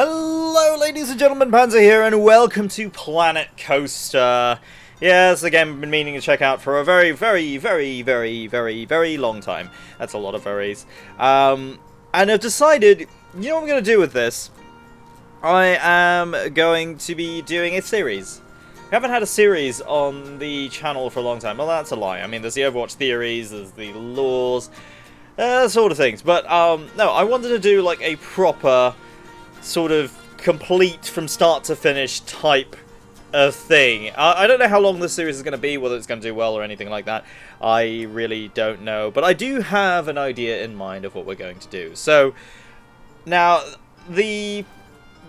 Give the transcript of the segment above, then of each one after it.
Hello ladies and gentlemen, Panzer here, and welcome to Planet Coaster. Yes, a game I've been meaning to check out for a very long time. That's a lot of verys. And I've decided, you know what I'm going to do with this? I am going to be doing a series. I haven't had a series on the channel for a long time. Well, that's a lie. I mean, there's the Overwatch theories, there's the laws, sort of things. But, no, I wanted to do, like, a proper sort of complete from start to finish type of thing. I don't know how long this series is going to be, whether it's going to do well or anything like that. I really don't know. But I do have an idea in mind of what we're going to do. So, now, the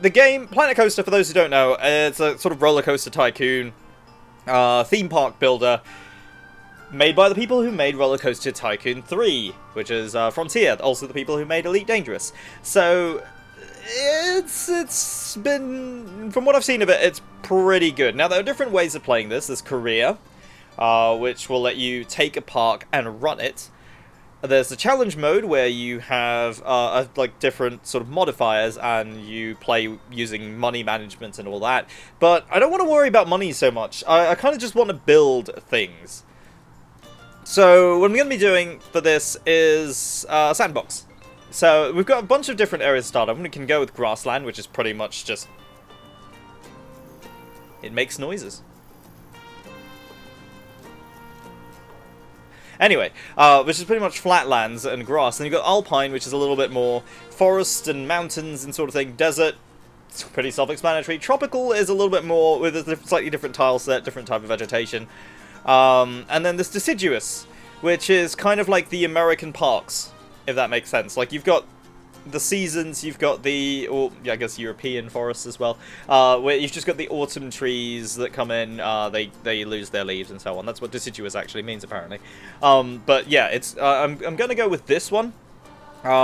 game, Planet Coaster, for those who don't know, it's a sort of roller coaster tycoon theme park builder made by the people who made Roller Coaster Tycoon 3, which is Frontier, also the people who made Elite Dangerous. So it's been, from what I've seen of it, it's pretty good. Now, there are different ways of playing this. There's career, which will let you take a park and run it. There's the challenge mode, where you have like different sort of modifiers, and you play using money management and all that. But I don't want to worry about money so much. I kind of just want to build things. So what I'm going to be doing for this is sandbox. So we've got a bunch of different areas to start on. We can go with grassland, which is pretty much just, it makes noises. Anyway, which is pretty much flatlands and grass. Then you've got alpine, which is a little bit more forest and mountains and sort of thing. Desert, it's pretty self-explanatory. Tropical is a little bit more with a slightly different tile set, different type of vegetation. And then there's deciduous, which is kind of like the American parks, if that makes sense. Like, you've got the seasons, you've got the, or yeah, I guess European forests as well, where you've just got the autumn trees that come in, they lose their leaves and so on. That's what deciduous actually means, apparently. But yeah, it's I'm gonna go with this one,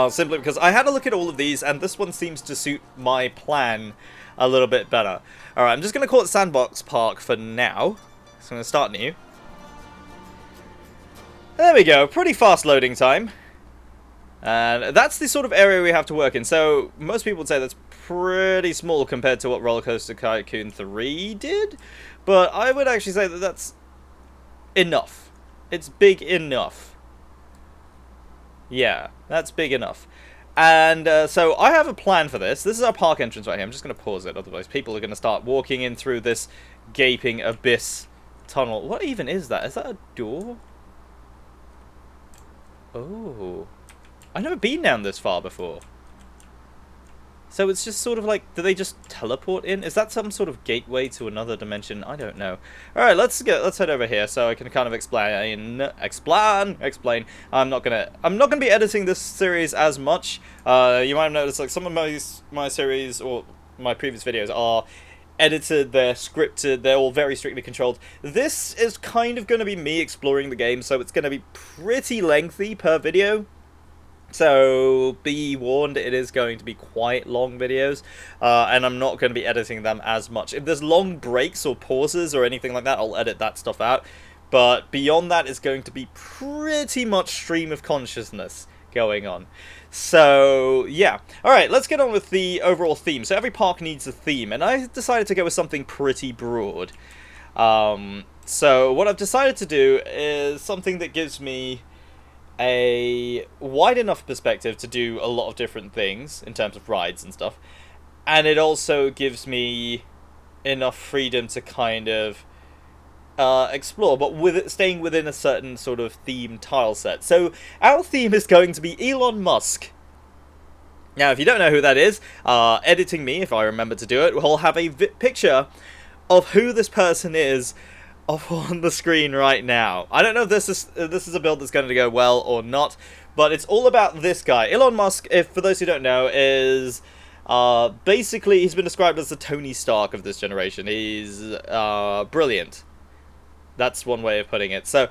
simply because I had a look at all of these, and this one seems to suit my plan a little bit better. Alright, I'm just gonna call it Sandbox Park for now. So I'm gonna start new. There we go, pretty fast loading time. And that's the sort of area we have to work in. So most people would say that's pretty small compared to what Roller Coaster Tycoon 3 did. But I would actually say that that's enough. It's big enough. Yeah, that's big enough. And so I have a plan for this. This is our park entrance right here. I'm just going to pause it, otherwise people are going to start walking in through this gaping abyss tunnel. What even is that? Is that a door? Oh. I've never been down this far before. So it's just sort of like, do they just teleport in? Is that some sort of gateway to another dimension? I don't know. Alright, let's head over here so I can kind of explain. I'm not gonna be editing this series as much. You might have noticed, like, some of my series or my previous videos are edited, they're scripted, they're all very strictly controlled. This is kind of going to be me exploring the game, so it's going to be pretty lengthy per video. So be warned, it is going to be quite long videos, and I'm not going to be editing them as much. If there's long breaks or pauses or anything like that, I'll edit that stuff out. But beyond that, it's going to be pretty much stream of consciousness going on. So, yeah. Alright, let's get on with the overall theme. So every park needs a theme, and I decided to go with something pretty broad. So what I've decided to do is something that gives me a wide enough perspective to do a lot of different things in terms of rides and stuff, and it also gives me enough freedom to kind of explore, but with it staying within a certain sort of theme tile set. So our theme is going to be Elon Musk. Now, if you don't know who that is, editing me, if I remember to do it, will have a picture of who this person is up on the screen right now. I don't know if this is a build that's going to go well or not, but it's all about this guy. Elon Musk, if for those who don't know, is basically, he's been described as the Tony Stark of this generation. He's brilliant. That's one way of putting it. So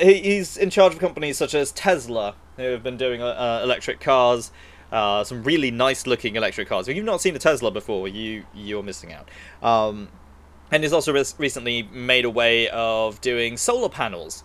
he's in charge of companies such as Tesla, who have been doing electric cars. Some really nice looking electric cars. If you've not seen a Tesla before, you're missing out. And he's also recently made a way of doing solar panels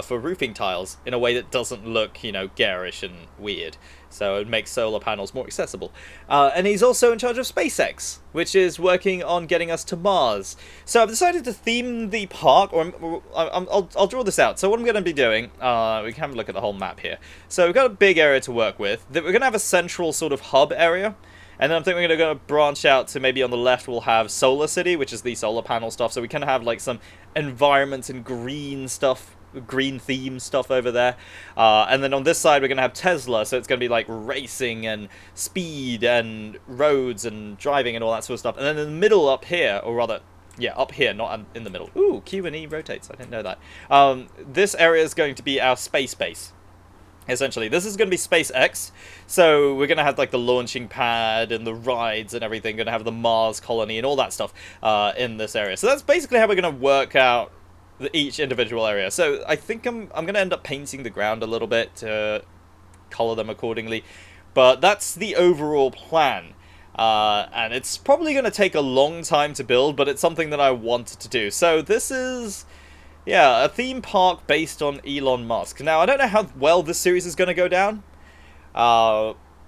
for roofing tiles in a way that doesn't look, you know, garish and weird. So it makes solar panels more accessible. And he's also in charge of SpaceX, which is working on getting us to Mars. So I've decided to theme the park, or I'll draw this out. So what I'm going to be doing, we can have a look at the whole map here. So we've got a big area to work with. We're going to have a central sort of hub area. And then I'm thinking we're going to branch out to maybe on the left we'll have Solar City, which is the solar panel stuff. So we can have like some environment and green stuff, green theme stuff over there. And then on this side we're going to have Tesla, so it's going to be like racing and speed and roads and driving and all that sort of stuff. And then in the middle up here, or rather, yeah, up here, not in the middle. Ooh, Q and E rotates, I didn't know that. This area is going to be our space base. Essentially, this is going to be SpaceX, so we're going to have like the launching pad and the rides and everything, going to have the Mars colony and all that stuff in this area. So that's basically how we're going to work out each individual area. So I think I'm going to end up painting the ground a little bit to color them accordingly, but that's the overall plan. And it's probably going to take a long time to build, but it's something that I wanted to do. So this is... yeah, a theme park based on Elon Musk. Now, I don't know how well this series is going to go down.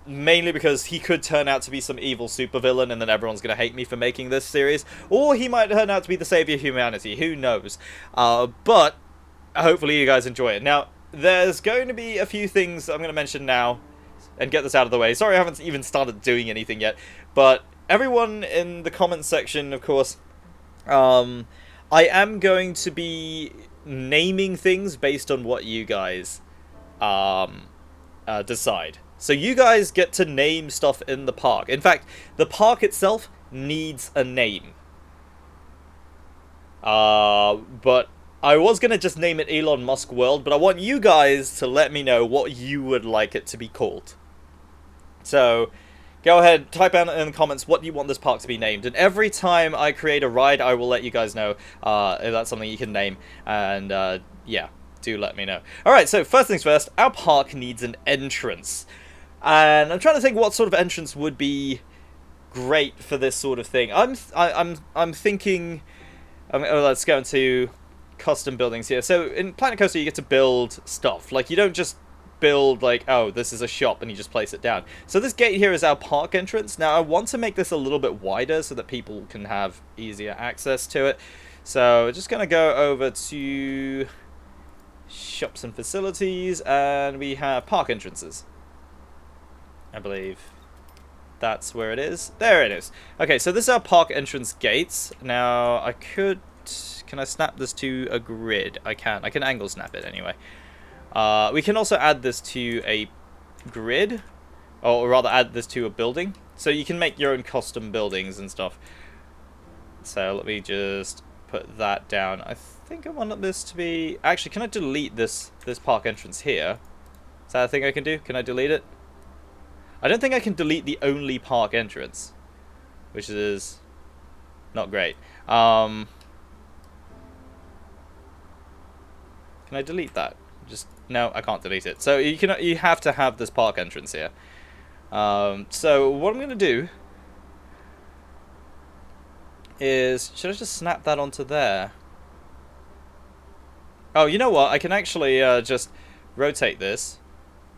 Mainly because he could turn out to be some evil supervillain and then everyone's going to hate me for making this series. Or he might turn out to be the savior of humanity. Who knows? But hopefully you guys enjoy it. Now, there's going to be a few things I'm going to mention now and get this out of the way. Sorry I haven't even started doing anything yet. But everyone in the comments section, of course... I am going to be naming things based on what you guys decide. So you guys get to name stuff in the park. In fact, the park itself needs a name. But I was going to just name it Elon Musk World, but I want you guys to let me know what you would like it to be called. So... go ahead, type out in the comments what you want this park to be named. And every time I create a ride, I will let you guys know if that's something you can name. And, yeah, do let me know. Alright, so first things first, our park needs an entrance. And I'm trying to think what sort of entrance would be great for this sort of thing. I'm thinking... let's go into custom buildings here. So in Planet Coaster, you get to build stuff. Like, you don't just... build like, oh, this is a shop and you just place it down. So this gate here is our park entrance. Now I want to make this a little bit wider so that people can have easier access to it. So we're just going to go over to shops and facilities and we have park entrances. I believe that's where it is. There it is. Okay, so this is our park entrance gates. Now I could... can I snap this to a grid? I can angle snap it anyway. We can also add this to a grid, or rather add this to a building. So you can make your own custom buildings and stuff. So let me just put that down. I think I want this to be... actually, can I delete this park entrance here? Is that a thing I can do? Can I delete it? I don't think I can delete the only park entrance, which is not great. Can I delete that? Just... no, I can't delete it. So you have to have this park entrance here. So what I'm going to do is... should I just snap that onto there? Oh, you know what? I can actually just rotate this.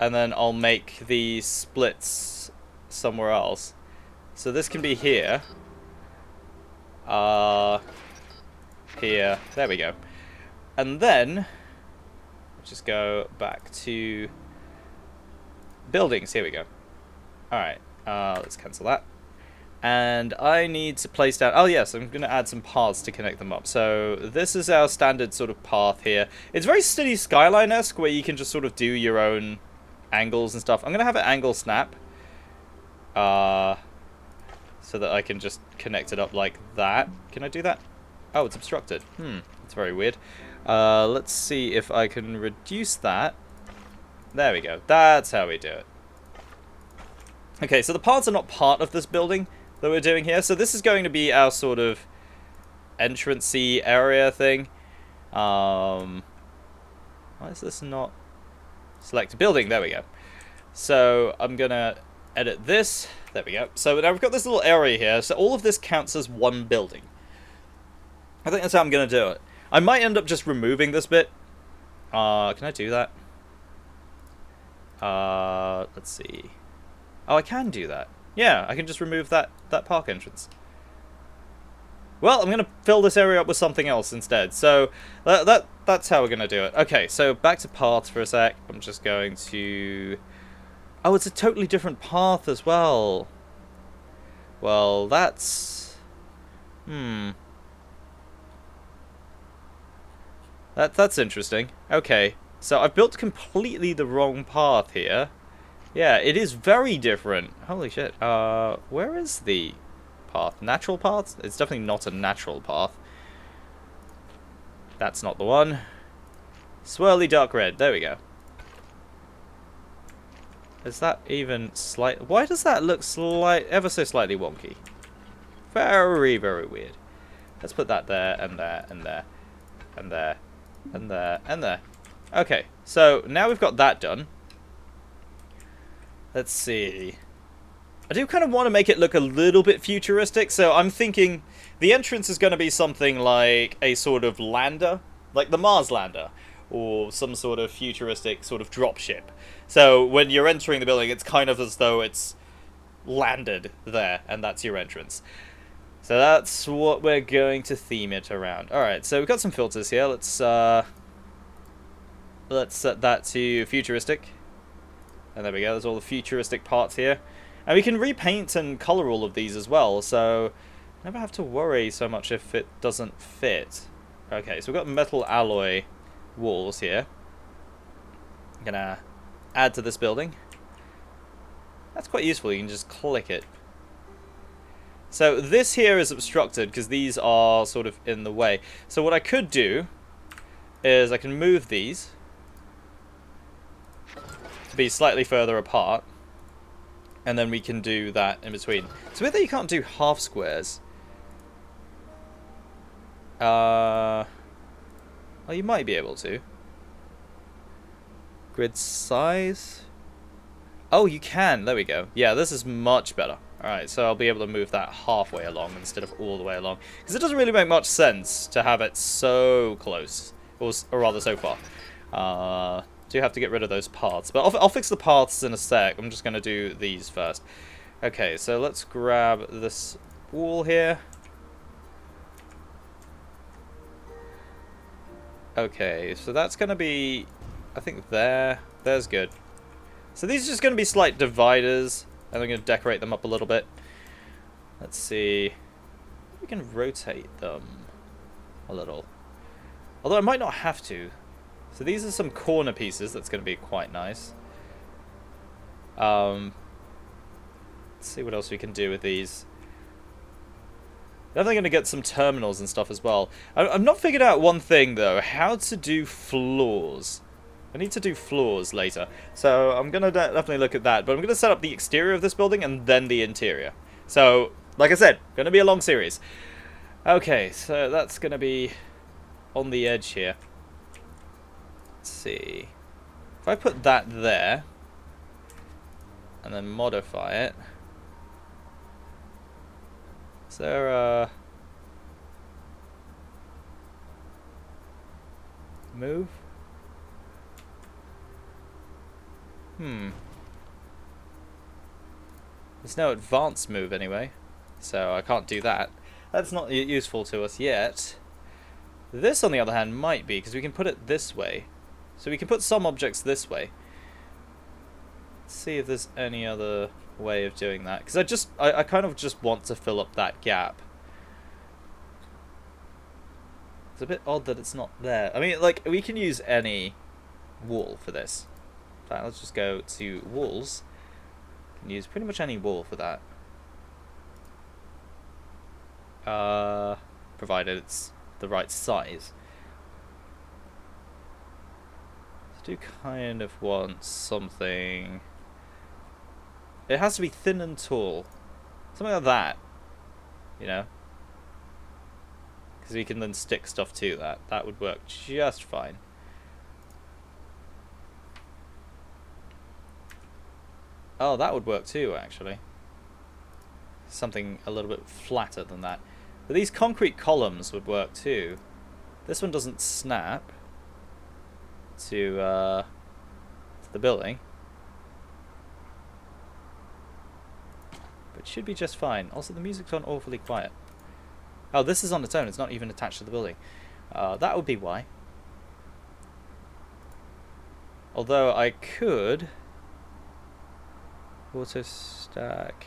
And then I'll make the splits somewhere else. So this can be here. Here. There we go. And then... just go back to buildings. Here we go. Alright, let's cancel that. And I need to place down... oh yes, I'm going to add some paths to connect them up. So this is our standard sort of path here. It's very City Skyline-esque, where you can just sort of do your own angles and stuff. I'm going to have an angle snap. So that I can just connect it up like that. Can I do that? Oh, it's obstructed. That's very weird. Let's see if I can reduce that. There we go. That's how we do it. Okay, so the paths are not part of this building that we're doing here. So this is going to be our sort of entrance-y area thing. Why is this not... select building? There we go. So I'm going to edit this. There we go. So now we've got this little area here. So all of this counts as one building. I think that's how I'm going to do it. I might end up just removing this bit. Can I do that? Let's see. Oh, I can do that. Yeah, I can just remove that park entrance. Well, I'm going to fill this area up with something else instead. So that's how we're going to do it. Okay, so back to paths for a sec. I'm just going to... Oh, it's a totally different path as well. Well, that's... That's interesting. Okay, so I've built completely the wrong path here. Yeah, it is very different. Holy shit. Where is the path? Natural path? It's definitely not a natural path. That's not the one. Swirly dark red. There we go. Is that even slight? Why does that look ever so slightly wonky? Very, very weird. Let's put that there, and there, and there, and there, and there, and there. Okay, so now we've got that done. Let's see. I do kind of want to make it look a little bit futuristic, so I'm thinking the entrance is going to be something like a sort of lander, like the Mars lander, or some sort of futuristic sort of dropship. So when you're entering the building, it's kind of as though it's landed there, and that's your entrance. So that's what we're going to theme it around. Alright, so we've got some filters here. Let's set that to futuristic. And there we go, there's all the futuristic parts here. And we can repaint and color all of these as well, so never have to worry so much if it doesn't fit. Okay, so we've got metal alloy walls here. I'm gonna add to this building. That's quite useful, you can just click it. So this here is obstructed because these are sort of in the way. So what I could do is I can move these to be slightly further apart, and then we can do that in between. It's weird that you can't do half squares. Well, you might be able to. Grid size? Oh, you can. There we go. Yeah, this is much better. Alright, so I'll be able to move that halfway along instead of all the way along. Because it doesn't really make much sense to have it so close. Or rather, so far. Do have to get rid of those paths. But I'll fix the paths in a sec. I'm just going to do these first. Okay, so let's grab this wall here. Okay, so that's going to be... I think there's good. So these are just going to be slight dividers. And I'm going to decorate them up a little bit. Let's see. We can rotate them a little. Although I might not have to. So these are some corner pieces. That's going to be quite nice. Let's see what else we can do with these. Definitely going to get some terminals and stuff as well. I've not figured out one thing, though. How to do floors. I need to do floors later. So I'm going to definitely look at that. But I'm going to set up the exterior of this building and then the interior. So, like I said, going to be a long series. Okay, so that's going to be on the edge here. Let's see. If I put that there and then modify it. Is there a move? There's no advanced move anyway, so I can't do that. That's not useful to us yet. This, on the other hand, might be, because we can put it this way. So we can put some objects this way. Let's see if there's any other way of doing that. Because I kind of just want to fill up that gap. It's a bit odd that it's not there. I mean, like, we can use any wall for this. In fact, let's just go to walls. Can use pretty much any wall for that. Provided it's the right size. I do kind of want something... It has to be thin and tall. Something like that. You know? Because we can then stick stuff to that. That would work just fine. Oh, that would work too, actually. Something a little bit flatter than that. But these concrete columns would work too. This one doesn't snap to the building. But should be just fine. Also, the music's gone awfully quiet. Oh, this is on its own. It's not even attached to the building. That would be why. Although I could... auto stack...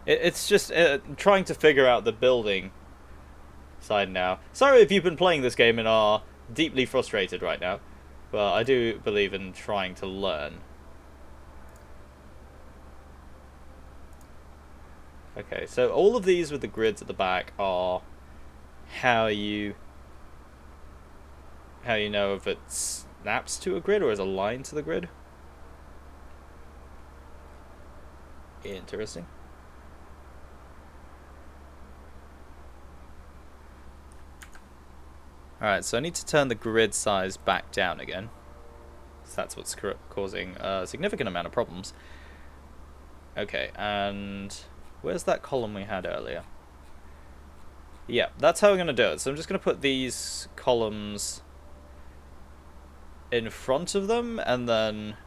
It's just trying to figure out the building side now. Sorry if you've been playing this game and are deeply frustrated right now. But I do believe in trying to learn. Okay, so all of these with the grids at the back are how you know if it snaps to a grid or is aligned to the grid. Interesting. Alright, so I need to turn the grid size back down again. So that's what's causing a significant amount of problems. Okay, and where's that column we had earlier? Yeah, that's how I'm going to do it. So I'm just going to put these columns in front of them, and then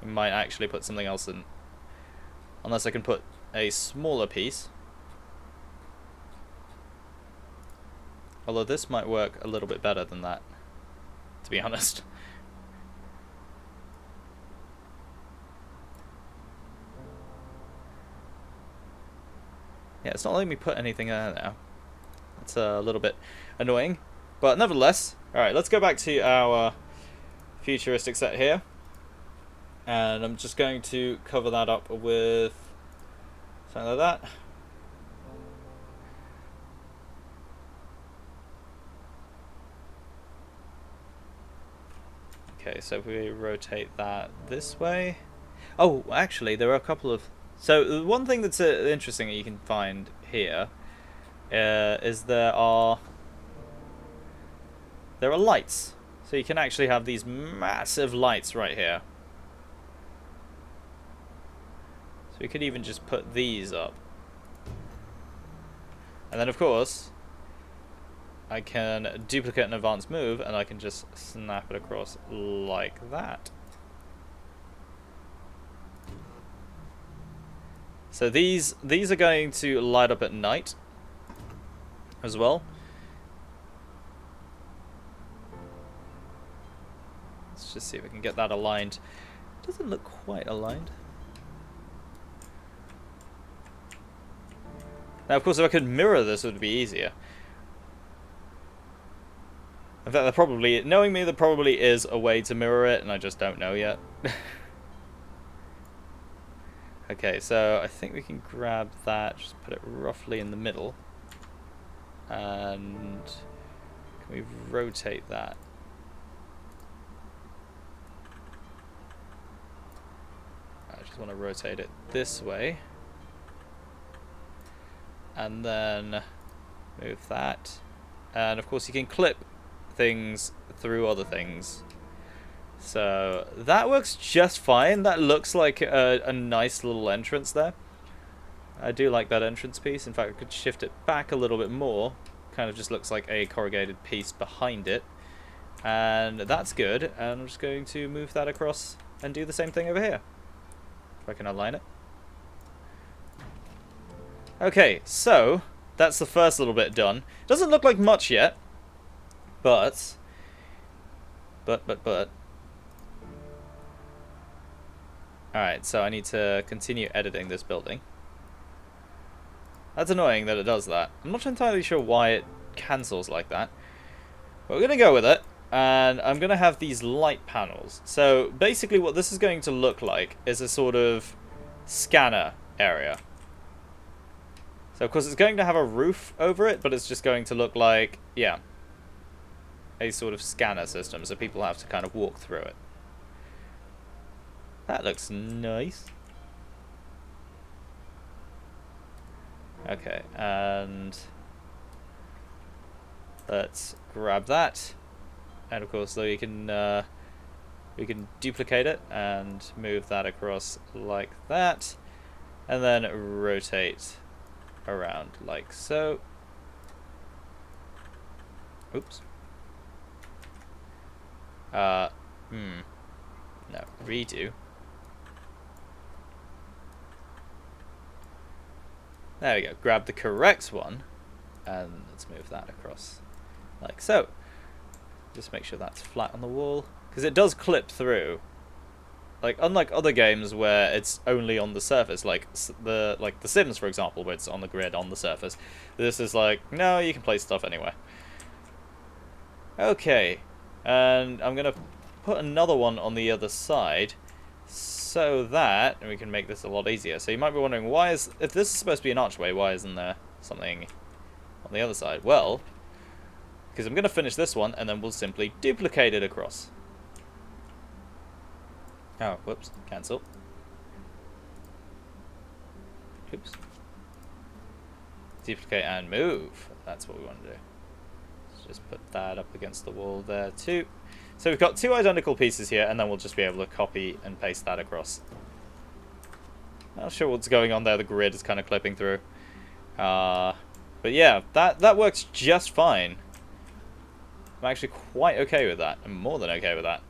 we might actually put something else in. Unless I can put a smaller piece. Although this might work a little bit better than that, to be honest. Yeah, it's not letting me put anything there now. That's a little bit annoying. But nevertheless, alright, let's go back to our futuristic set here. And I'm just going to cover that up with something like that. Okay, so if we rotate that this way... Oh, actually, there are a couple of... So, one thing that's interesting that you can find here is there are lights. So you can actually have these massive lights right here. So we could even just put these up. And then, of course... I can duplicate an advanced move, and I can just snap it across like that. So these are going to light up at night as well. Let's just see if we can get that aligned. It doesn't look quite aligned. Now, of course, if I could mirror this, it would be easier. In fact, knowing me, there probably is a way to mirror it, and I just don't know yet. Okay, so I think we can grab that, just put it roughly in the middle. And can we rotate that? I just want to rotate it this way. And then move that. And of course you can clip things through other things. So that works just fine. That looks like a nice little entrance there. I do like that entrance piece. In fact, I could shift it back a little bit more. Kind of just looks like a corrugated piece behind it. And that's good. And I'm just going to move that across and do the same thing over here. If I can align it. Okay, so that's the first little bit done. Doesn't look like much yet. But. Alright, so I need to continue editing this building. That's annoying that it does that. I'm not entirely sure why it cancels like that. But we're going to go with it. And I'm going to have these light panels. So basically what this is going to look like is a sort of scanner area. So of course it's going to have a roof over it, but it's just going to look like, yeah, a sort of scanner system. So people have to kind of walk through it. That looks nice. Okay, and let's grab that. And of course, we can duplicate it and move that across like that, and then rotate around like so. Oops. No, redo. There we go. Grab the correct one, and let's move that across, like so. Just make sure that's flat on the wall, because it does clip through. Like, unlike other games where it's only on the surface, like The Sims, for example, where it's on the grid, on the surface. This is like, no, you can place stuff anywhere. Okay, and I'm going to put another one on the other side, so that we can make this a lot easier. So you might be wondering, if this is supposed to be an archway, why isn't there something on the other side? Well, because I'm going to finish this one, and then we'll simply duplicate it across. Oh, whoops, cancel. Oops. Duplicate and move. That's what we want to do. Let's just put that up against the wall there too. So we've got two identical pieces here, and then we'll just be able to copy and paste that across. Not sure what's going on there. The grid is kind of clipping through. But yeah, that works just fine. I'm actually quite okay with that. I'm more than okay with that.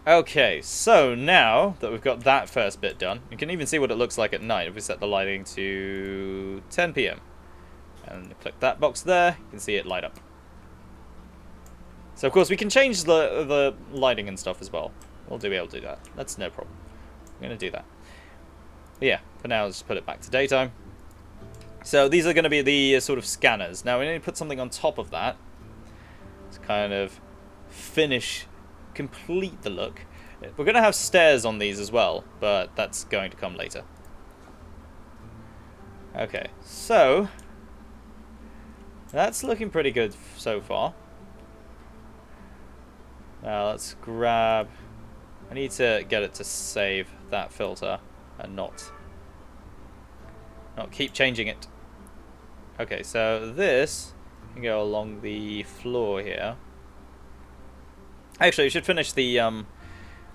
Okay, so now that we've got that first bit done, you can even see what it looks like at night if we set the lighting to 10 PM. And click that box there, you can see it light up. So of course we can change the lighting and stuff as well. We'll be able to do that. That's no problem. I'm going to do that. But yeah, for now let's just put it back to daytime. So these are going to be the sort of scanners. Now we need to put something on top of that to kind of complete the look. We're going to have stairs on these as well, but that's going to come later. Okay, so that's looking pretty good so far. Now let's grab... I need to get it to save that filter and not keep changing it. Okay, so this can go along the floor here. Actually, we should finish the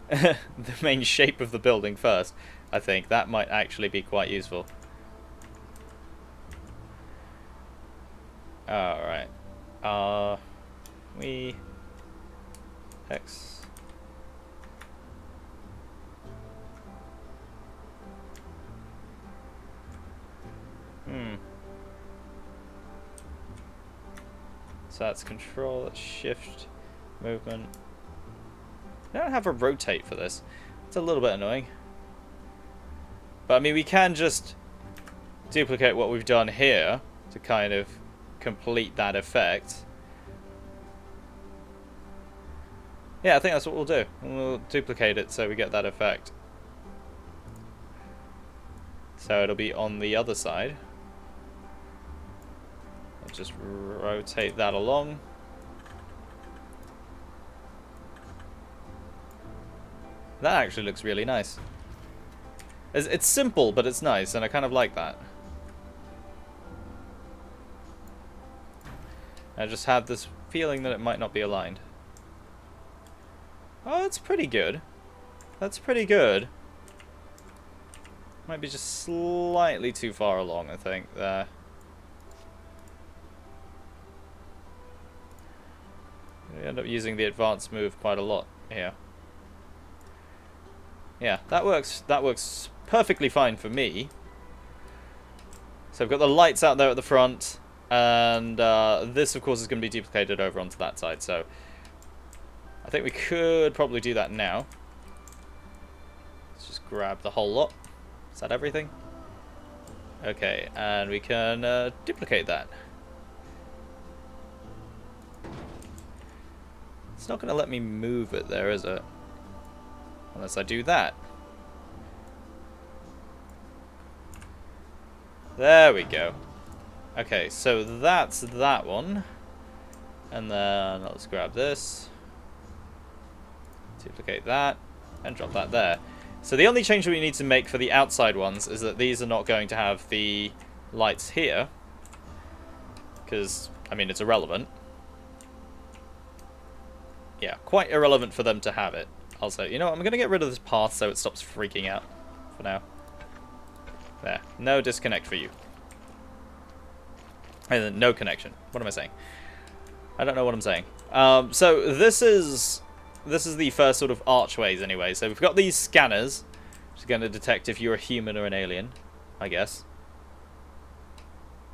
the main shape of the building first. I think that might actually be quite useful. All right. We X. So that's control, that's shift, movement. I don't have a rotate for this. It's a little bit annoying. But I mean, we can just duplicate what we've done here to kind of complete that effect. Yeah, I think that's what we'll do. We'll duplicate it so we get that effect. So it'll be on the other side. I'll just rotate that along. That actually looks really nice. It's simple, but it's nice, and I kind of like that. I just have this feeling that it might not be aligned. Oh, that's pretty good. That's pretty good. Might be just slightly too far along, I think, there. We end up using the advanced move quite a lot here. Yeah, that works perfectly fine for me. So I've got the lights out there at the front, and this, of course, is going to be duplicated over onto that side. So I think we could probably do that now. Let's just grab the whole lot. Is that everything? Okay, and we can duplicate that. It's not going to let me move it there, is it? Unless I do that. There we go. Okay, so that's that one. And then let's grab this. Duplicate that. And drop that there. So the only change we need to make for the outside ones is that these are not going to have the lights here. Because, I mean, it's irrelevant. Yeah, quite irrelevant for them to have it. Also, you know what, I'm going to get rid of this path so it stops freaking out for now. There. No disconnect for you. And then no connection. What am I saying? I don't know what I'm saying. So this is the first sort of archways anyway. So we've got these scanners, which are going to detect if you're a human or an alien, I guess.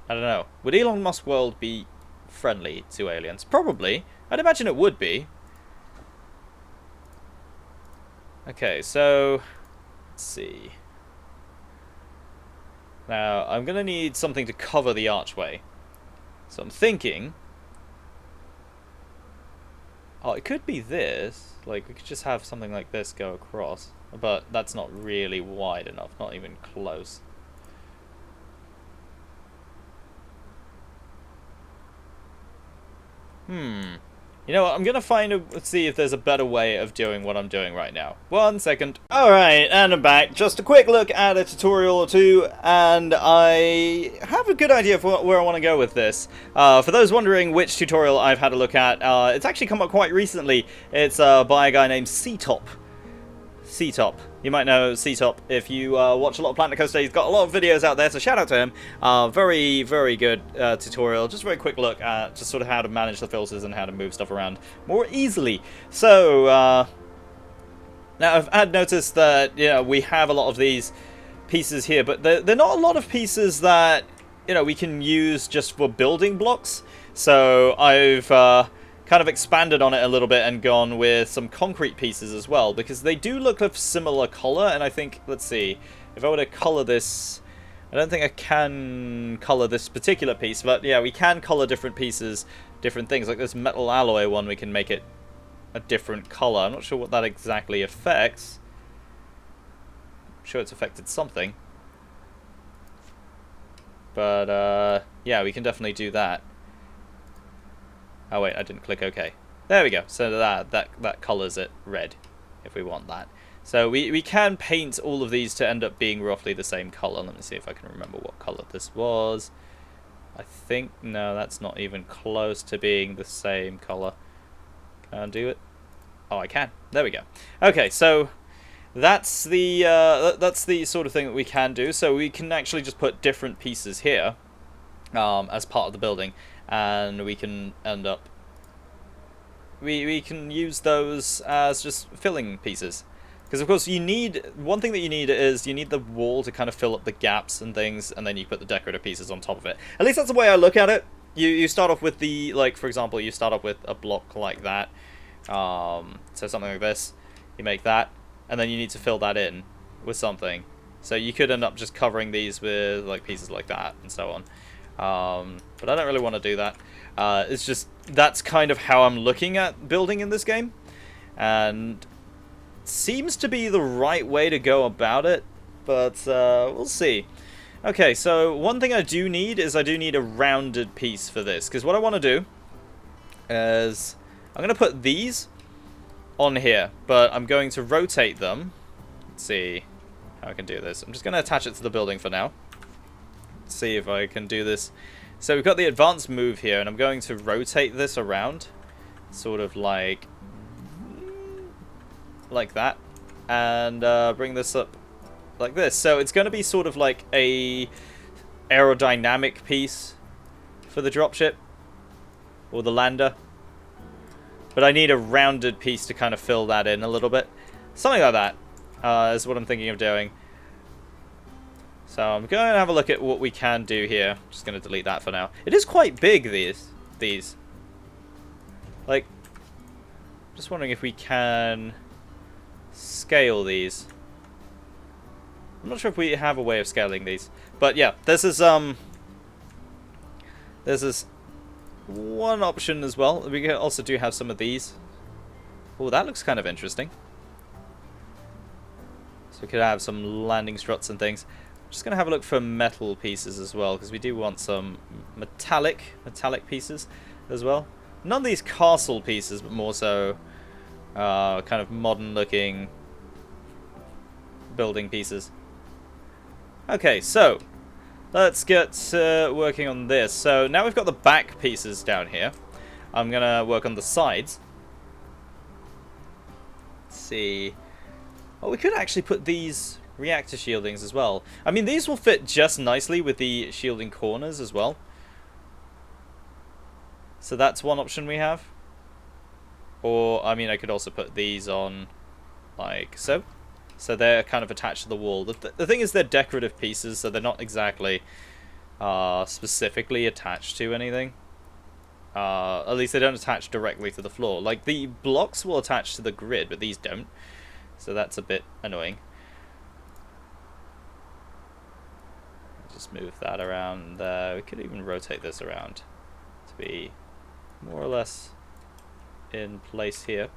I don't know. Would Elon Musk world be friendly to aliens? Probably. I'd imagine it would be. Okay, so let's see. Now, I'm going to need something to cover the archway. So I'm thinking... Oh, it could be this. Like, we could just have something like this go across. But that's not really wide enough. Not even close. You know what, I'm gonna see if there's a better way of doing what I'm doing right now. 1 second. Alright, and I'm back. Just a quick look at a tutorial or two, and I have a good idea of where I want to go with this. For those wondering which tutorial I've had a look at, it's actually come up quite recently. It's by a guy named C-Top. C-Top. You might know C-Top if you watch a lot of Planet Coaster. He's got a lot of videos out there, so shout out to him. Very, very good tutorial. Just a very quick look at just sort of how to manage the filters and how to move stuff around more easily. So, now I've had noticed that, you know, we have a lot of these pieces here, but they're not a lot of pieces that, you know, we can use just for building blocks. So I've kind of expanded on it a little bit and gone with some concrete pieces as well, because they do look of similar color, and I think, let's see, if I were to color this, I don't think I can color this particular piece, but yeah, we can color different pieces, different things, like this metal alloy one, we can make it a different color. I'm not sure what that exactly affects. I'm sure it's affected something. But, yeah, we can definitely do that. Oh wait, I didn't click OK. There we go. So that colors it red, if we want that. So we can paint all of these to end up being roughly the same color. Let me see if I can remember what color this was. I think, no, that's not even close to being the same color. Can I do it? Oh, I can. There we go. Okay, so that's the sort of thing that we can do. So we can actually just put different pieces here as part of the building. And we can end up... We can use those as just filling pieces. Because, of course, you need... One thing that you need is you need the wall to kind of fill up the gaps and things, and then you put the decorative pieces on top of it. At least that's the way I look at it. You start off with the... Like, for example, you start off with a block like that. So something like this. You make that, and then you need to fill that in with something. So you could end up just covering these with, like, pieces like that, and so on. But I don't really want to do that. It's just, that's kind of how I'm looking at building in this game. And it seems to be the right way to go about it. But we'll see. Okay, so one thing I do need is I do need a rounded piece for this. Because what I want to do is I'm going to put these on here. But I'm going to rotate them. Let's see how I can do this. I'm just going to attach it to the building for now. See if I can do this. So we've got the advanced move here, and I'm going to rotate this around, sort of like that, and bring this up like this. So it's going to be sort of like a aerodynamic piece for the dropship or the lander, but I need a rounded piece to kind of fill that in a little bit. Something like that is what I'm thinking of doing. So I'm going to have a look at what we can do here. Just going to delete that for now. It is quite big, these. Like, just wondering if we can scale these. I'm not sure if we have a way of scaling these. But yeah, this is one option as well. We also do have some of these. Oh, that looks kind of interesting. So we could have some landing struts and things. Just going to have a look for metal pieces as well, because we do want some metallic pieces as well. None of these castle pieces, but more so kind of modern looking building pieces. Okay, so let's get working on this. So now we've got the back pieces down here. I'm going to work on the sides. Let's see. Oh, we could actually put these reactor shieldings as well. I mean, these will fit just nicely with the shielding corners as well. So that's one option we have. Or, I mean, I could also put these on like so. So they're kind of attached to the wall. The thing is, they're decorative pieces, so they're not exactly are specifically attached to anything. At least they don't attach directly to the floor. Like, the blocks will attach to the grid, but these don't. So that's a bit annoying. Just move that around there. We could even rotate this around to be more or less in place here.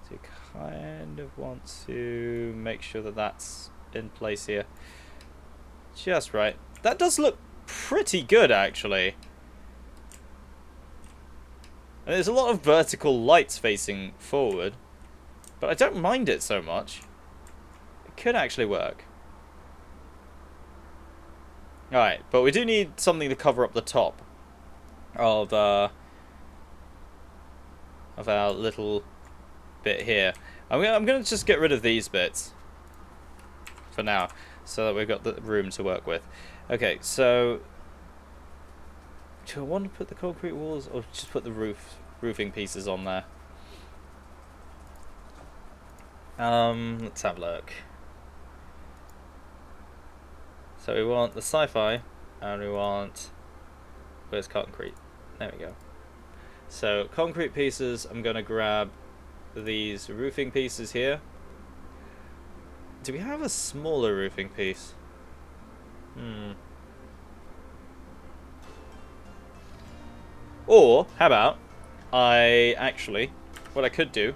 So you kind of want to make sure that that's in place here. Just right. That does look pretty good, actually. And there's a lot of vertical lights facing forward, but I don't mind it so much. It could actually work. Alright, but we do need something to cover up the top of our little bit here. I'm gonna just get rid of these bits for now, so that we've got the room to work with. Okay, so do I want to put the concrete walls or just put the roofing pieces on there? Let's have a look. So we want the sci-fi, and we want, where's concrete? There we go. So concrete pieces, I'm gonna grab these roofing pieces here. Do we have a smaller roofing piece? Or, how about, what I could do,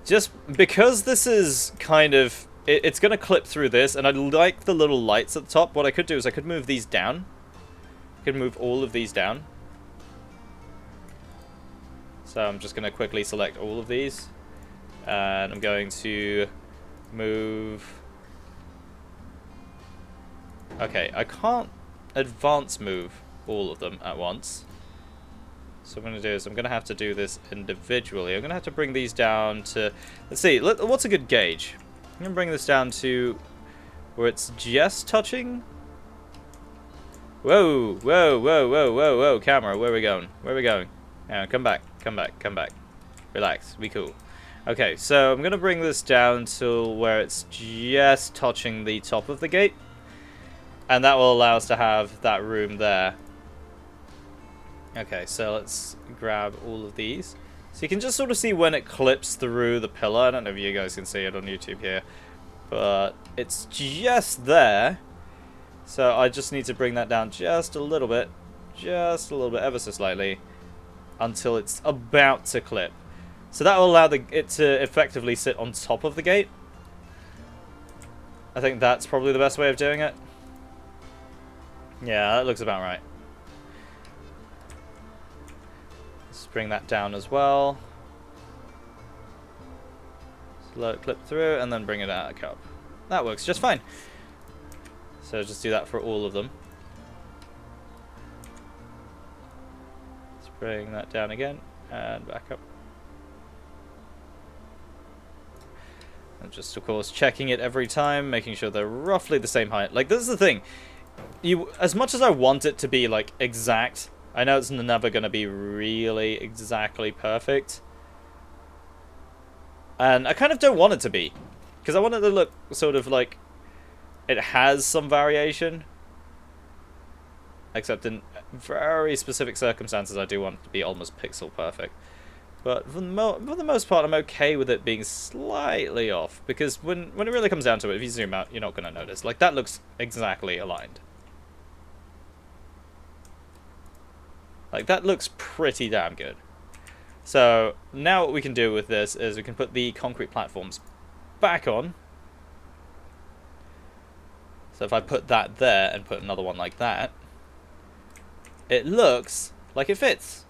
just because this is kind of, it's going to clip through this, and I like the little lights at the top, what I could do is I could move these down. I could move all of these down. So I'm just going to quickly select all of these, and I'm going to move. Okay, I can't advance move all of them at once. So what I'm going to do is I'm going to have to do this individually. I'm going to have to bring these down to, let's see, what's a good gauge? I'm going to bring this down to where it's just touching. Whoa, whoa, whoa, whoa, whoa, whoa, camera, where are we going? Where are we going? Yeah, come back, come back, come back. Relax, be cool. Okay, so I'm going to bring this down to where it's just touching the top of the gate. And that will allow us to have that room there. Okay, so let's grab all of these. So you can just sort of see when it clips through the pillar. I don't know if you guys can see it on YouTube here. But it's just there. So I just need to bring that down just a little bit. Just a little bit, ever so slightly. Until it's about to clip. So that will allow it to effectively sit on top of the gate. I think that's probably the best way of doing it. Yeah, that looks about right. Let's bring that down as well. Just let it clip through and then bring it out of the cup. That works just fine. So just do that for all of them. Let's bring that down again and back up. And just, of course, checking it every time, making sure they're roughly the same height. Like, this is the thing. As much as I want it to be, like, exact, I know it's never going to be really exactly perfect. And I kind of don't want it to be. Because I want it to look sort of like it has some variation. Except in very specific circumstances, I do want it to be almost pixel perfect. But for the most part, I'm okay with it being slightly off. Because when it really comes down to it, if you zoom out, you're not going to notice. Like, that looks exactly aligned. Like, that looks pretty damn good. So, now what we can do with this is we can put the concrete platforms back on. So if I put that there and put another one like that, it looks like it fits.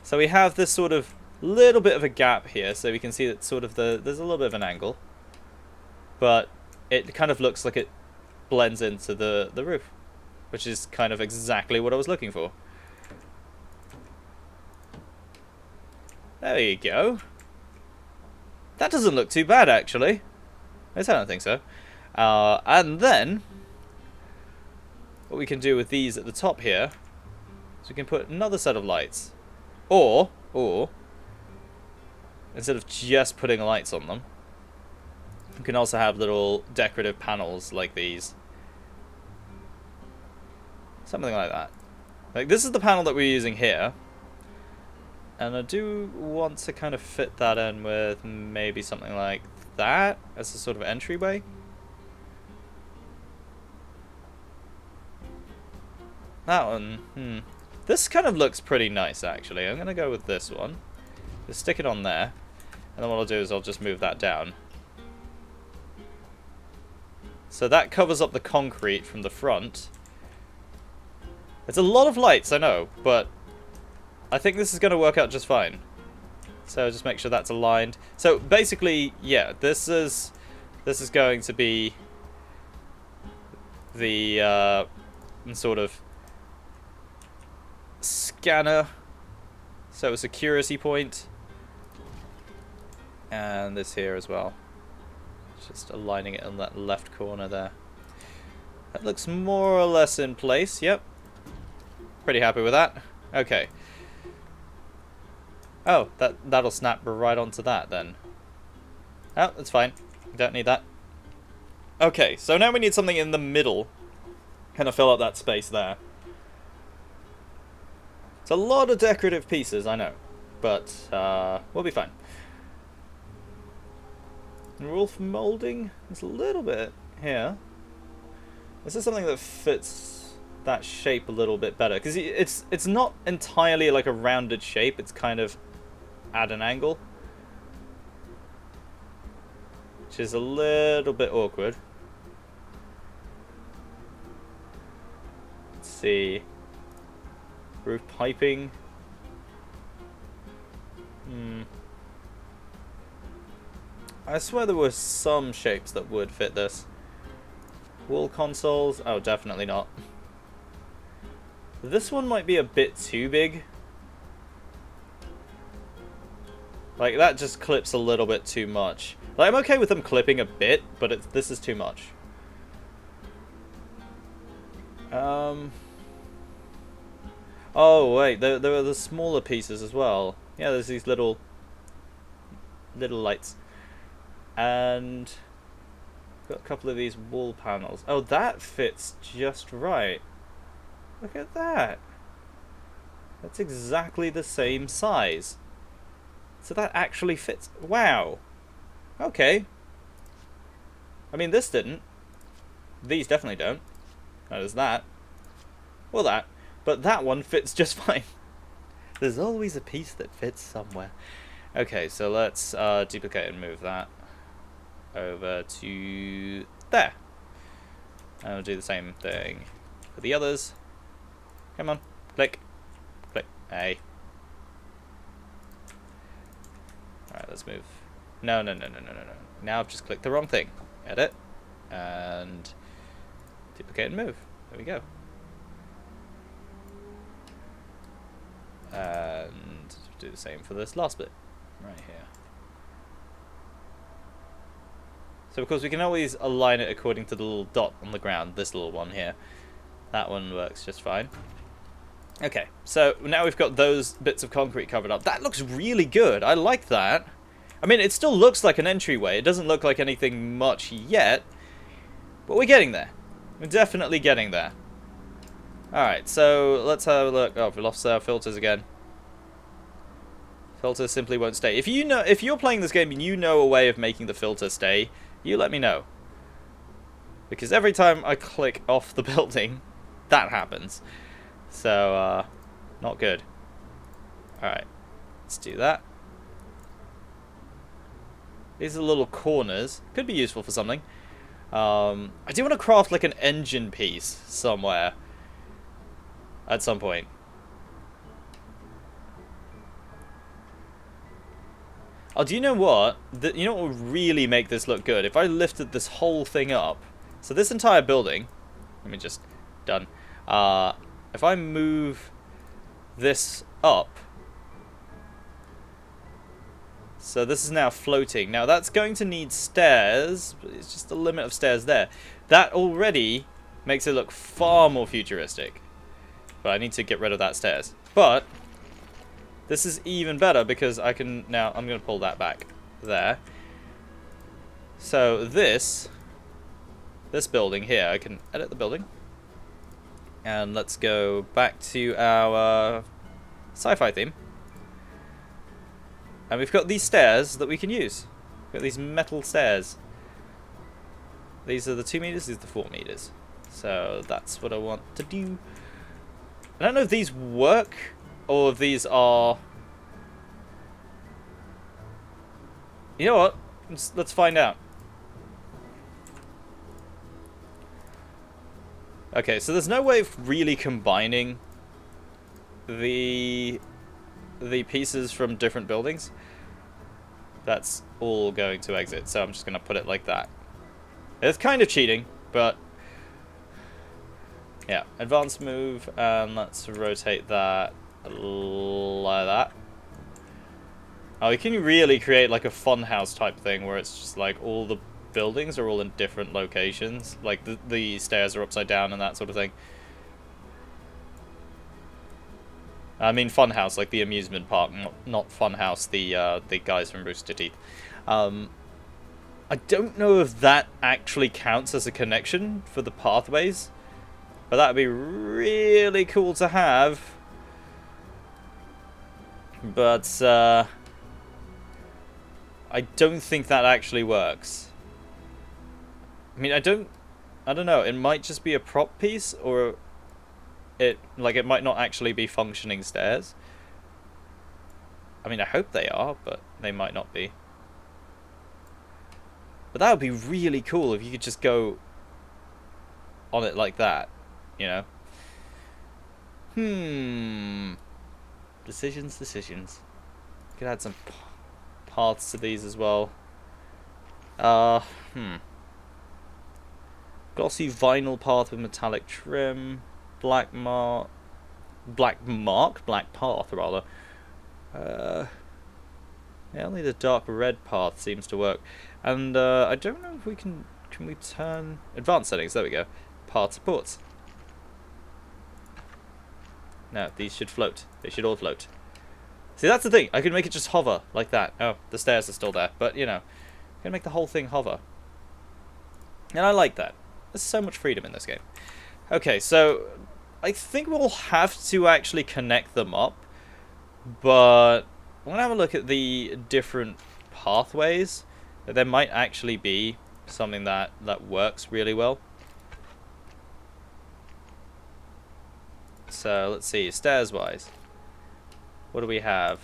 So we have this sort of little bit of a gap here, so we can see that sort of there's a little bit of an angle. But it kind of looks like it blends into the roof, which is kind of exactly what I was looking for. There you go. That doesn't look too bad, actually. I don't think so. And then, what we can do with these at the top here, is we can put another set of lights. Or, instead of just putting lights on them, You can also have little decorative panels like these. Something like that. Like, this is the panel that we're using here. And I do want to kind of fit that in with maybe something like that as a sort of entryway. That one, This kind of looks pretty nice, actually. I'm going to go with this one. Just stick it on there. And then what I'll do is I'll just move that down. So that covers up the concrete from the front. It's a lot of lights, I know, but I think this is going to work out just fine. So just make sure that's aligned. So basically, yeah, this is going to be the sort of scanner. So a security point. And this here as well. Just aligning it in that left corner there. That looks more or less in place, yep. Pretty happy with that. Okay. Oh, that'll snap right onto that then. Oh, that's fine. Don't need that. Okay, so now we need something in the middle. Kind of fill up that space there. It's a lot of decorative pieces, I know. But, we'll be fine. Rule for molding? There's a little bit here. This is something that fits that shape a little bit better, because it's not entirely like a rounded shape, it's kind of at an angle, which is a little bit awkward. Let's see. Roof piping. I swear there were some shapes that would fit this. Wall consoles? Oh, definitely not. This one might be a bit too big. Like, that just clips a little bit too much. Like, I'm okay with them clipping a bit, but this is too much. Oh, wait, there are the smaller pieces as well. Yeah, there's these little lights. And got a couple of these wall panels. Oh, that fits just right. Look at that. That's exactly the same size. So that actually fits. Wow. Okay. I mean, this didn't. These definitely don't. No, there's that. Well, that. But that one fits just fine. There's always a piece that fits somewhere. Okay, so let's duplicate and move that over to there. And we'll do the same thing for the others. Come on. Click. Click. Hey. Alright, let's move. No. Now I've just clicked the wrong thing. Edit. And duplicate and move. There we go. And do the same for this last bit. Right here. So of course we can always align it according to the little dot on the ground. This little one here. That one works just fine. Okay, so now we've got those bits of concrete covered up. That looks really good. I like that. I mean, it still looks like an entryway. It doesn't look like anything much yet. But we're getting there. We're definitely getting there. Alright, so let's have a look. Oh, we lost our filters again. Filters simply won't stay. If you're playing this game and you know a way of making the filter stay, you let me know. Because every time I click off the building, that happens. So, not good. Alright, let's do that. These are little corners. Could be useful for something. I do want to craft like an engine piece somewhere. At some point. Oh, do you know what? You know what would really make this look good? If I lifted this whole thing up. So this entire building. Let me just... Done. If I move this up. So this is now floating. Now that's going to need stairs. But it's just the limit of stairs there. That already makes it look far more futuristic. But I need to get rid of that stairs. But this is even better because I can now... I'm going to pull that back there. So this building here, I can edit the building. And let's go back to our sci-fi theme. And we've got these stairs that we can use. We've got these metal stairs. These are the 2 meters, these are the 4 meters. So that's what I want to do. I don't know if these work or if these are... You know what? Let's find out. Okay, so there's no way of really combining the pieces from different buildings. That's all going to exit, so I'm just going to put it like that. It's kind of cheating, but yeah, advanced move, and let's rotate that like that. Oh, you can really create like a funhouse type thing where it's just like all the buildings are all in different locations, like the stairs are upside down and that sort of thing. I mean funhouse, like the amusement park, not funhouse, the guys from Rooster Teeth. I don't know if that actually counts as a connection for the pathways, but that would be really cool to have. But I don't think that actually works. I mean, I don't know. It might just be a prop piece, or it might not actually be functioning stairs. I mean, I hope they are, but they might not be. But that would be really cool if you could just go on it like that, you know? Decisions. Could add some paths to these as well. Glossy vinyl path with metallic trim. Black path rather. Yeah, only the dark red path seems to work. And I don't know if we can we turn advanced settings, there we go. Path supports. No, these should float. They should all float. See, that's the thing. I could make it just hover like that. Oh, the stairs are still there, but you know, I'm gonna make the whole thing hover. And I like that. There's so much freedom in this game. Okay, so I think we'll have to actually connect them up, but I'm gonna have a look at the different pathways. There might actually be something that works really well. So let's see, stairs wise, what do we have?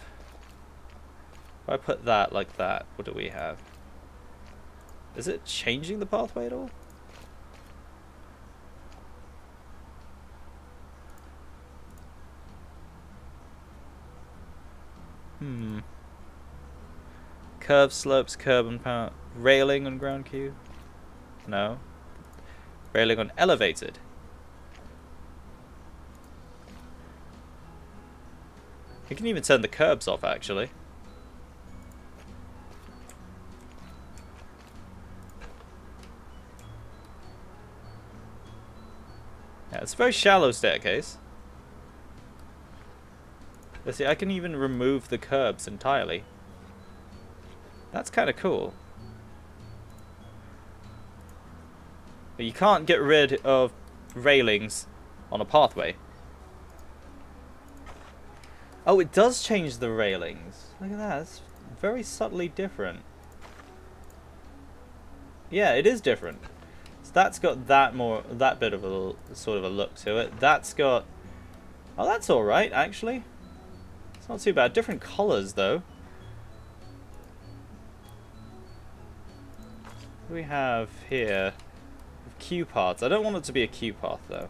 If I put that like that, what do we have? Is it changing the pathway at all? Curved slopes, curb and power. Railing on ground cube? No. Railing on elevated. You can even turn the curbs off, actually. Yeah, it's a very shallow staircase. Let's see, I can even remove the curbs entirely. That's kind of cool. But you can't get rid of railings on a pathway. Oh, it does change the railings. Look at that. It's very subtly different. Yeah, it is different. So that's got that bit of a sort of a look to it. That's got... Oh, that's alright, actually. It's not too bad. Different colours, though. What do we have here? Q paths. I don't want it to be a Q path, though.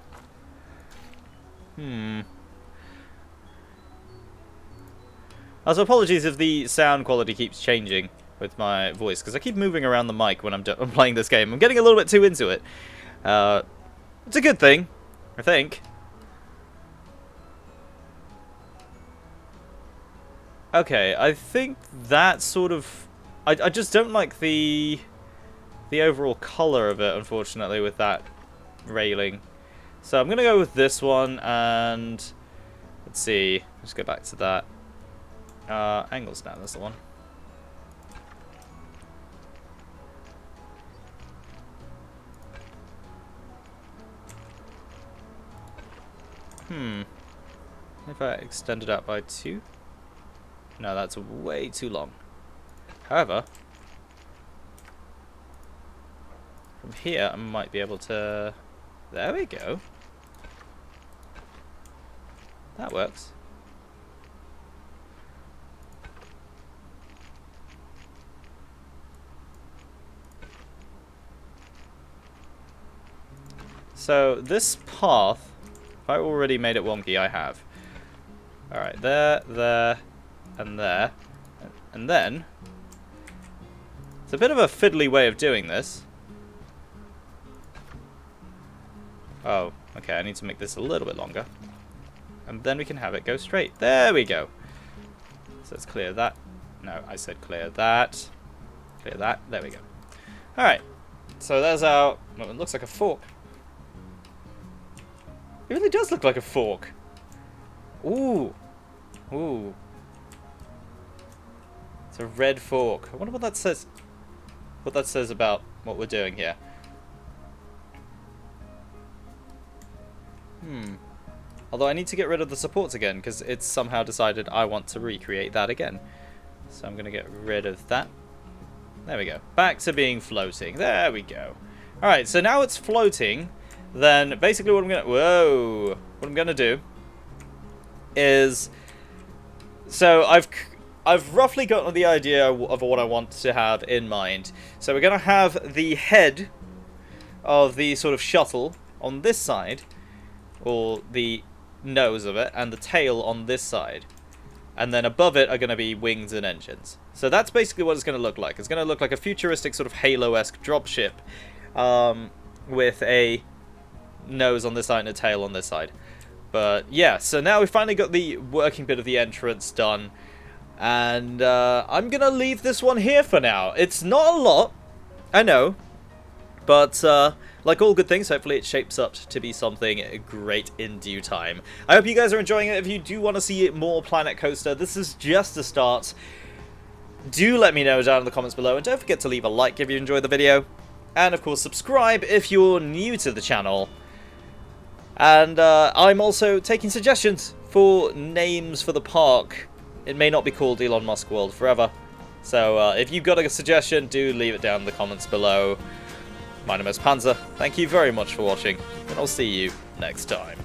Also, apologies if the sound quality keeps changing with my voice, because I keep moving around the mic when I'm playing this game. I'm getting a little bit too into it. It's a good thing, I think. Okay, I think that sort of... I just don't like the overall colour of it, unfortunately, with that railing. So I'm going to go with this one, and... Let's see. Let's go back to that. Angles down, that's the one. If I extend it out by 2? No, that's way too long. However, from here I might be able to... There we go. That works. So this path, if I already made it wonky, I have. Alright, there, and there. And then, it's a bit of a fiddly way of doing this. Oh, okay, I need to make this a little bit longer. And then we can have it go straight. There we go. So let's clear that. No, I said clear that. Clear that. There we go. Alright, so there's our... Well, it looks like a fork. It really does look like a fork. Ooh. Ooh. It's a red fork. I wonder what that says. What that says about what we're doing here. Although I need to get rid of the supports again, because it's somehow decided I want to recreate that again. So I'm going to get rid of that. There we go. Back to being floating. There we go. Alright, so now it's floating. Then basically what I'm going to... Whoa! What I'm going to do is... So I've roughly gotten the idea of what I want to have in mind. So we're going to have the head of the sort of shuttle on this side, or the nose of it, and the tail on this side. And then above it are going to be wings and engines. So that's basically what it's going to look like. It's going to look like a futuristic sort of Halo-esque dropship with a nose on this side and a tail on this side. But yeah, so now we've finally got the working bit of the entrance done. And I'm going to leave this one here for now. It's not a lot, I know. But like all good things, hopefully it shapes up to be something great in due time. I hope you guys are enjoying it. If you do want to see more Planet Coaster, this is just the start. Do let me know down in the comments below. And don't forget to leave a like if you enjoyed the video. And of course, subscribe if you're new to the channel. And I'm also taking suggestions for names for the park. It may not be called Elon Musk World forever. So if you've got a suggestion, do leave it down in the comments below. My name is Panzer. Thank you very much for watching, and I'll see you next time.